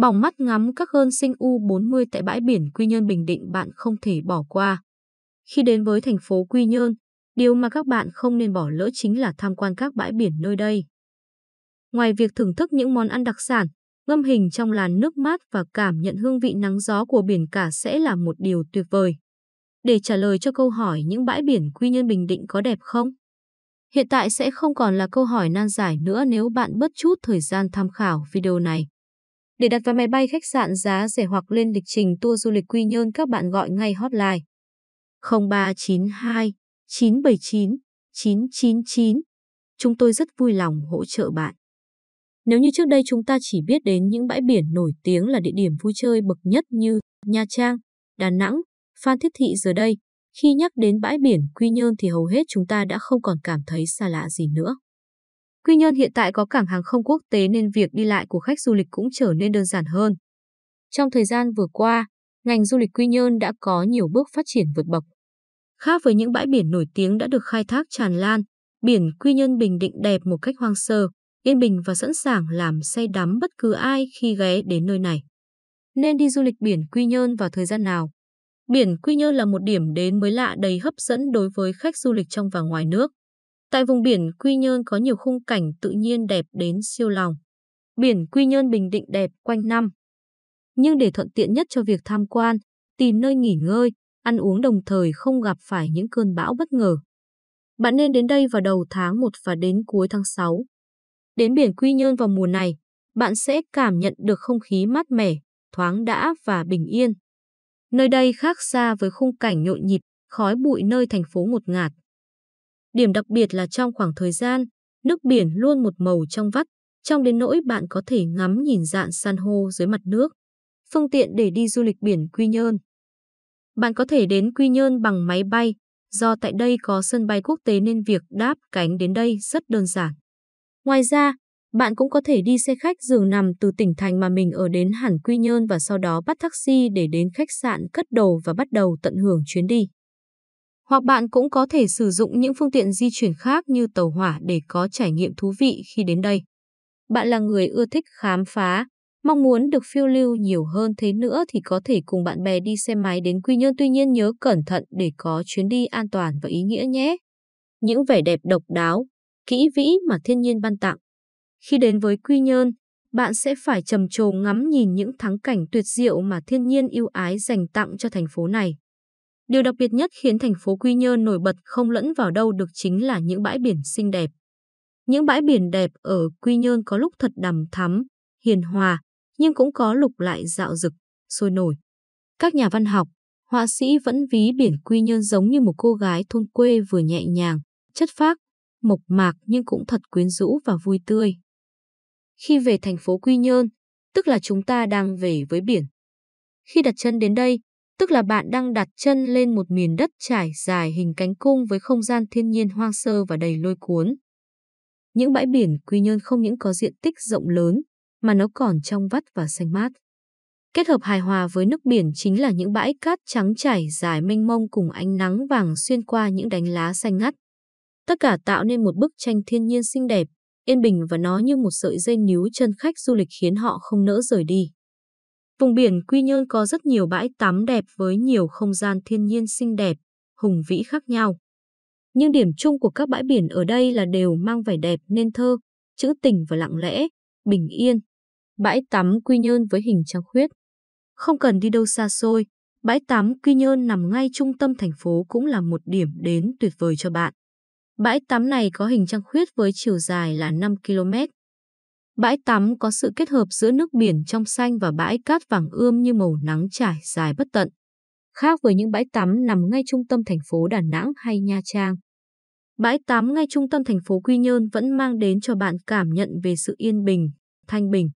Bỏng mắt ngắm các gơn sinh U40 tại bãi biển Quy Nhơn Bình Định bạn không thể bỏ qua. Khi đến với thành phố Quy Nhơn, điều mà các bạn không nên bỏ lỡ chính là tham quan các bãi biển nơi đây. Ngoài việc thưởng thức những món ăn đặc sản, ngâm hình trong làn nước mát và cảm nhận hương vị nắng gió của biển cả sẽ là một điều tuyệt vời. Để trả lời cho câu hỏi những bãi biển Quy Nhơn Bình Định có đẹp không? Hiện tại sẽ không còn là câu hỏi nan giải nữa nếu bạn bớt chút thời gian tham khảo video này. Để đặt vé máy bay khách sạn giá rẻ hoặc lên lịch trình tour du lịch Quy Nhơn, các bạn gọi ngay hotline 0392 979 999. Chúng tôi rất vui lòng hỗ trợ bạn. Nếu như trước đây chúng ta chỉ biết đến những bãi biển nổi tiếng là địa điểm vui chơi bậc nhất như Nha Trang, Đà Nẵng, Phan Thiết Thị, giờ đây, khi nhắc đến bãi biển Quy Nhơn thì hầu hết chúng ta đã không còn cảm thấy xa lạ gì nữa. Quy Nhơn hiện tại có cảng hàng không quốc tế nên việc đi lại của khách du lịch cũng trở nên đơn giản hơn. Trong thời gian vừa qua, ngành du lịch Quy Nhơn đã có nhiều bước phát triển vượt bậc. Khác với những bãi biển nổi tiếng đã được khai thác tràn lan, biển Quy Nhơn Bình Định đẹp một cách hoang sơ, yên bình và sẵn sàng làm say đắm bất cứ ai khi ghé đến nơi này. Nên đi du lịch biển Quy Nhơn vào thời gian nào? Biển Quy Nhơn là một điểm đến mới lạ đầy hấp dẫn đối với khách du lịch trong và ngoài nước. Tại vùng biển Quy Nhơn có nhiều khung cảnh tự nhiên đẹp đến siêu lòng. Biển Quy Nhơn Bình Định đẹp quanh năm. Nhưng để thuận tiện nhất cho việc tham quan, tìm nơi nghỉ ngơi, ăn uống đồng thời không gặp phải những cơn bão bất ngờ, bạn nên đến đây vào đầu tháng 1 và đến cuối tháng 6. Đến biển Quy Nhơn vào mùa này, bạn sẽ cảm nhận được không khí mát mẻ, thoáng đãng và bình yên. Nơi đây khác xa với khung cảnh nhộn nhịp, khói bụi nơi thành phố ngột ngạt. Điểm đặc biệt là trong khoảng thời gian, nước biển luôn một màu trong vắt, trong đến nỗi bạn có thể ngắm nhìn rạn san hô dưới mặt nước. Phương tiện để đi du lịch biển Quy Nhơn. Bạn có thể đến Quy Nhơn bằng máy bay, do tại đây có sân bay quốc tế nên việc đáp cánh đến đây rất đơn giản. Ngoài ra, bạn cũng có thể đi xe khách giường nằm từ tỉnh thành mà mình ở đến hẳn Quy Nhơn và sau đó bắt taxi để đến khách sạn cất đồ và bắt đầu tận hưởng chuyến đi. Hoặc bạn cũng có thể sử dụng những phương tiện di chuyển khác như tàu hỏa để có trải nghiệm thú vị khi đến đây. Bạn là người ưa thích khám phá, mong muốn được phiêu lưu nhiều hơn thế nữa thì có thể cùng bạn bè đi xe máy đến Quy Nhơn, tuy nhiên nhớ cẩn thận để có chuyến đi an toàn và ý nghĩa nhé. Những vẻ đẹp độc đáo, kỹ vĩ mà thiên nhiên ban tặng. Khi đến với Quy Nhơn, bạn sẽ phải trầm trồ ngắm nhìn những thắng cảnh tuyệt diệu mà thiên nhiên ưu ái dành tặng cho thành phố này. Điều đặc biệt nhất khiến thành phố Quy Nhơn nổi bật không lẫn vào đâu được chính là những bãi biển xinh đẹp. Những bãi biển đẹp ở Quy Nhơn có lúc thật đằm thắm, hiền hòa, nhưng cũng có lúc lại dạo dực, sôi nổi. Các nhà văn học, họa sĩ vẫn ví biển Quy Nhơn giống như một cô gái thôn quê vừa nhẹ nhàng, chất phác, mộc mạc nhưng cũng thật quyến rũ và vui tươi. Khi về thành phố Quy Nhơn, tức là chúng ta đang về với biển. Khi đặt chân đến đây, tức là bạn đang đặt chân lên một miền đất trải dài hình cánh cung với không gian thiên nhiên hoang sơ và đầy lôi cuốn. Những bãi biển Quy Nhơn không những có diện tích rộng lớn, mà nó còn trong vắt và xanh mát. Kết hợp hài hòa với nước biển chính là những bãi cát trắng trải dài mênh mông cùng ánh nắng vàng xuyên qua những đáy lá xanh ngắt. Tất cả tạo nên một bức tranh thiên nhiên xinh đẹp, yên bình và nó như một sợi dây níu chân khách du lịch khiến họ không nỡ rời đi. Vùng biển Quy Nhơn có rất nhiều bãi tắm đẹp với nhiều không gian thiên nhiên xinh đẹp, hùng vĩ khác nhau. Nhưng điểm chung của các bãi biển ở đây là đều mang vẻ đẹp nên thơ, trữ tình và lặng lẽ, bình yên. Bãi tắm Quy Nhơn với hình trăng khuyết. Không cần đi đâu xa xôi, bãi tắm Quy Nhơn nằm ngay trung tâm thành phố cũng là một điểm đến tuyệt vời cho bạn. Bãi tắm này có hình trăng khuyết với chiều dài là 5 km. Bãi tắm có sự kết hợp giữa nước biển trong xanh và bãi cát vàng ươm như màu nắng trải dài bất tận. Khác với những bãi tắm nằm ngay trung tâm thành phố Đà Nẵng hay Nha Trang, bãi tắm ngay trung tâm thành phố Quy Nhơn vẫn mang đến cho bạn cảm nhận về sự yên bình, thanh bình.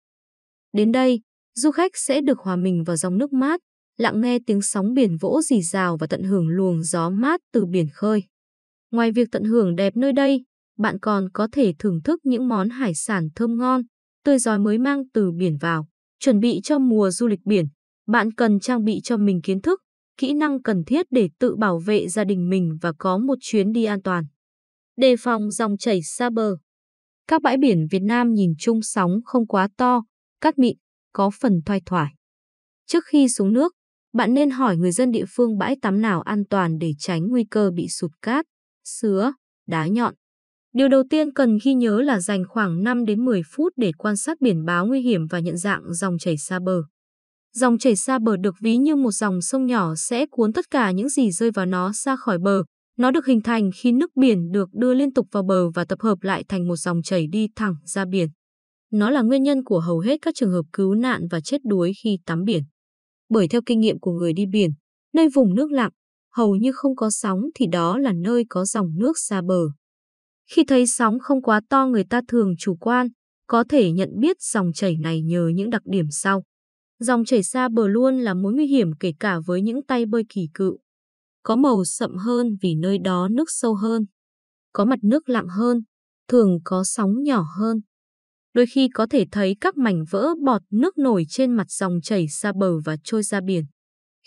Đến đây, du khách sẽ được hòa mình vào dòng nước mát, lặng nghe tiếng sóng biển vỗ rì rào và tận hưởng luồng gió mát từ biển khơi. Ngoài việc tận hưởng đẹp nơi đây, bạn còn có thể thưởng thức những món hải sản thơm ngon, tươi giói mới mang từ biển vào. Chuẩn bị cho mùa du lịch biển, bạn cần trang bị cho mình kiến thức, kỹ năng cần thiết để tự bảo vệ gia đình mình và có một chuyến đi an toàn. Đề phòng dòng chảy xa bờ. Các bãi biển Việt Nam nhìn chung sóng không quá to, cát mịn, có phần thoai thoải. Trước khi xuống nước, bạn nên hỏi người dân địa phương bãi tắm nào an toàn để tránh nguy cơ bị sụt cát, sứa, đá nhọn. Điều đầu tiên cần ghi nhớ là dành khoảng 5 đến 10 phút để quan sát biển báo nguy hiểm và nhận dạng dòng chảy xa bờ. Dòng chảy xa bờ được ví như một dòng sông nhỏ sẽ cuốn tất cả những gì rơi vào nó ra khỏi bờ. Nó được hình thành khi nước biển được đưa liên tục vào bờ và tập hợp lại thành một dòng chảy đi thẳng ra biển. Nó là nguyên nhân của hầu hết các trường hợp cứu nạn và chết đuối khi tắm biển. Bởi theo kinh nghiệm của người đi biển, nơi vùng nước lặng, hầu như không có sóng thì đó là nơi có dòng nước xa bờ. Khi thấy sóng không quá to, người ta thường chủ quan, có thể nhận biết dòng chảy này nhờ những đặc điểm sau. Dòng chảy xa bờ luôn là mối nguy hiểm kể cả với những tay bơi kỳ cựu. Có màu sậm hơn vì nơi đó nước sâu hơn. Có mặt nước lặng hơn, thường có sóng nhỏ hơn. Đôi khi có thể thấy các mảnh vỡ bọt nước nổi trên mặt dòng chảy xa bờ và trôi ra biển.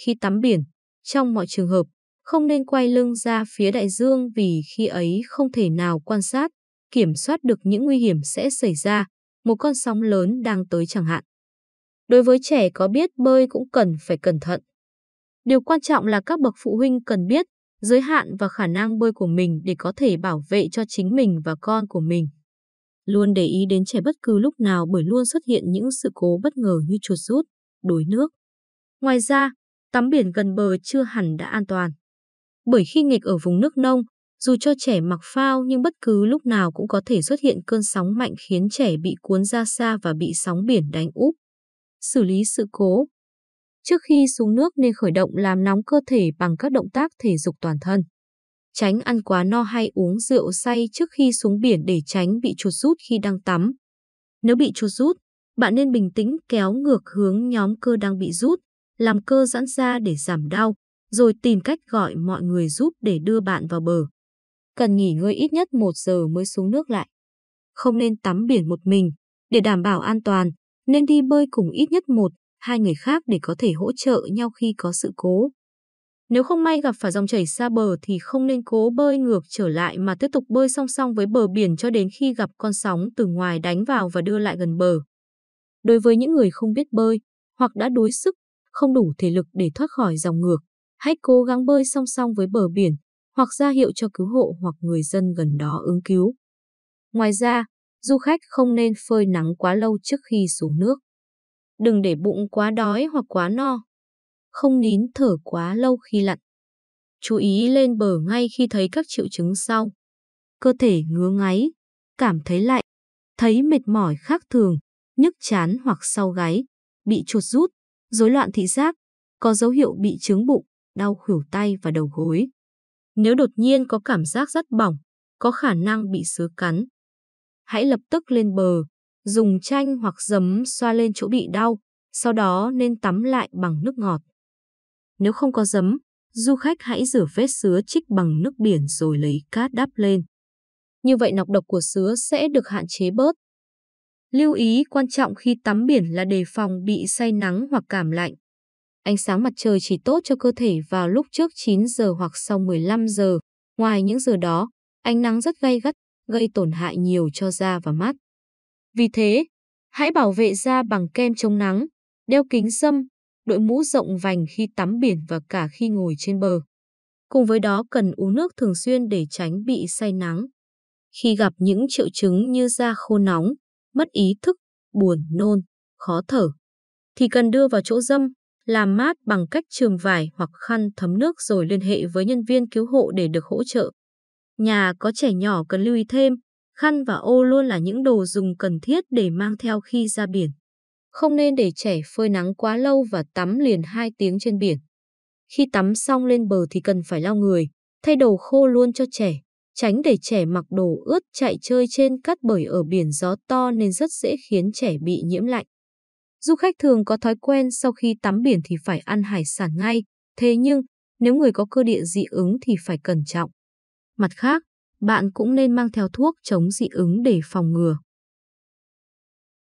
Khi tắm biển, trong mọi trường hợp, không nên quay lưng ra phía đại dương vì khi ấy không thể nào quan sát, kiểm soát được những nguy hiểm sẽ xảy ra, một con sóng lớn đang tới chẳng hạn. Đối với trẻ có biết bơi cũng cần phải cẩn thận. Điều quan trọng là các bậc phụ huynh cần biết giới hạn và khả năng bơi của mình để có thể bảo vệ cho chính mình và con của mình. Luôn để ý đến trẻ bất cứ lúc nào bởi luôn xuất hiện những sự cố bất ngờ như chuột rút, đuối nước. Ngoài ra, tắm biển gần bờ chưa hẳn đã an toàn. Bởi khi nghịch ở vùng nước nông, dù cho trẻ mặc phao nhưng bất cứ lúc nào cũng có thể xuất hiện cơn sóng mạnh khiến trẻ bị cuốn ra xa và bị sóng biển đánh úp. Xử lý sự cố. Trước khi xuống nước nên khởi động làm nóng cơ thể bằng các động tác thể dục toàn thân. Tránh ăn quá no hay uống rượu say trước khi xuống biển để tránh bị chuột rút khi đang tắm. Nếu bị chuột rút, bạn nên bình tĩnh kéo ngược hướng nhóm cơ đang bị rút, làm cơ giãn ra để giảm đau, rồi tìm cách gọi mọi người giúp để đưa bạn vào bờ. Cần nghỉ ngơi ít nhất 1 giờ mới xuống nước lại. Không nên tắm biển một mình. Để đảm bảo an toàn, nên đi bơi cùng ít nhất 1-2 người khác để có thể hỗ trợ nhau khi có sự cố. Nếu không may gặp phải dòng chảy xa bờ thì không nên cố bơi ngược trở lại mà tiếp tục bơi song song với bờ biển cho đến khi gặp con sóng từ ngoài đánh vào và đưa lại gần bờ. Đối với những người không biết bơi hoặc đã đuối sức, không đủ thể lực để thoát khỏi dòng ngược, hãy cố gắng bơi song song với bờ biển hoặc ra hiệu cho cứu hộ hoặc người dân gần đó ứng cứu. Ngoài ra, du khách không nên phơi nắng quá lâu trước khi xuống nước. Đừng để bụng quá đói hoặc quá no. Không nín thở quá lâu khi lặn. Chú ý lên bờ ngay khi thấy các triệu chứng sau. Cơ thể ngứa ngáy, cảm thấy lạnh, thấy mệt mỏi khác thường, nhức trán hoặc sau gáy, bị chuột rút, rối loạn thị giác, có dấu hiệu bị chướng bụng, đau khuỷu tay và đầu gối. Nếu đột nhiên có cảm giác rất bỏng, có khả năng bị sứa cắn. Hãy lập tức lên bờ, dùng chanh hoặc giấm xoa lên chỗ bị đau, sau đó nên tắm lại bằng nước ngọt. Nếu không có giấm, du khách hãy rửa vết sứa trích bằng nước biển rồi lấy cát đắp lên. Như vậy nọc độc của sứa sẽ được hạn chế bớt. Lưu ý quan trọng khi tắm biển là đề phòng bị say nắng hoặc cảm lạnh. Ánh sáng mặt trời chỉ tốt cho cơ thể vào lúc trước 9 giờ hoặc sau 15 giờ. Ngoài những giờ đó, ánh nắng rất gay gắt, gây tổn hại nhiều cho da và mắt. Vì thế, hãy bảo vệ da bằng kem chống nắng, đeo kính râm, đội mũ rộng vành khi tắm biển và cả khi ngồi trên bờ. Cùng với đó cần uống nước thường xuyên để tránh bị say nắng. Khi gặp những triệu chứng như da khô nóng, mất ý thức, buồn nôn, khó thở, thì cần đưa vào chỗ râm, làm mát bằng cách chườm vải hoặc khăn thấm nước rồi liên hệ với nhân viên cứu hộ để được hỗ trợ. Nhà có trẻ nhỏ cần lưu ý thêm, khăn và ô luôn là những đồ dùng cần thiết để mang theo khi ra biển. Không nên để trẻ phơi nắng quá lâu và tắm liền 2 tiếng trên biển. Khi tắm xong lên bờ thì cần phải lau người, thay đồ khô luôn cho trẻ, tránh để trẻ mặc đồ ướt chạy chơi trên cát bởi ở biển gió to nên rất dễ khiến trẻ bị nhiễm lạnh. Du khách thường có thói quen sau khi tắm biển thì phải ăn hải sản ngay, thế nhưng nếu người có cơ địa dị ứng thì phải cẩn trọng. Mặt khác, bạn cũng nên mang theo thuốc chống dị ứng để phòng ngừa.